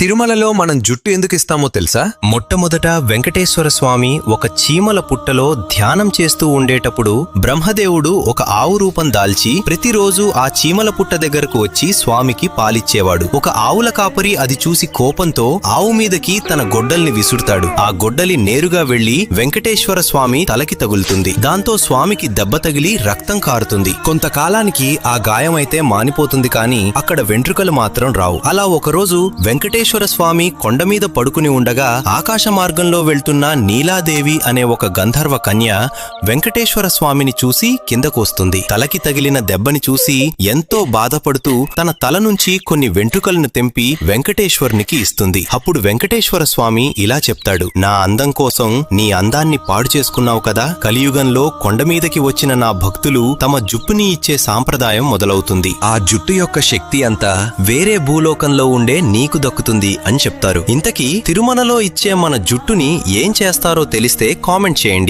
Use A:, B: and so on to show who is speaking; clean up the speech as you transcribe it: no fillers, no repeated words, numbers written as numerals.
A: తిరుమలలో మనం జుట్టు ఎందుకు ఇస్తామో తెలుసా?
B: మొట్టమొదట వెంకటేశ్వర స్వామి ఒక చీమల పుట్టలో ధ్యానం చేస్తూ ఉండేటప్పుడు బ్రహ్మదేవుడు ఒక ఆవు రూపం దాల్చి ప్రతిరోజు ఆ చీమల పుట్ట దగ్గరకు వచ్చి స్వామికి పాలిచ్చేవాడు. ఒక ఆవుల కాపరి అది చూసి కోపంతో ఆవు మీదకి తన గొడ్డల్ని విసురుతాడు. ఆ గొడ్డలి నేరుగా వెళ్లి వెంకటేశ్వర స్వామి తలకి తగులుతుంది. దాంతో స్వామికి దెబ్బ తగిలి రక్తం కారుతుంది. కొంతకాలానికి ఆ గాయమైతే మానిపోతుంది, కానీ అక్కడ వెంట్రుకలు మాత్రం రావు. అలా ఒకరోజు వెంకటేశ్వర స్వామి కొండ మీద పడుకుని ఉండగా ఆకాశ మార్గంలో వెళ్తున్న నీలాదేవి అనే ఒక గంధర్వ కన్య వెంకటేశ్వర స్వామిని చూసి కిందకొస్తుంది. తలకి తగిలిన దెబ్బని చూసి ఎంతో బాధపడుతూ తన తల నుంచి కొన్ని వెంట్రుకలను తెంపి వెంకటేశ్వరునికి ఇస్తుంది. అప్పుడు వెంకటేశ్వర స్వామి ఇలా చెప్తాడు, నా అందం కోసం నీ అందాన్ని పాడు చేసుకున్నావు కదా, కలియుగంలో కొండమీదకి వచ్చిన నా భక్తులు తమ జుప్పుని ఇచ్చే సాంప్రదాయం మొదలవుతుంది. ఆ జుట్టు యొక్క శక్తి అంతా వేరే భూలోకంలో ఉండే నీకు దక్కుతుంది అని చెప్తారు. ఇంతకీ తిరుమలలో ఇచ్చే మన జుట్టుని ఏం చేస్తారో తెలిస్తే కామెంట్ చేయండి.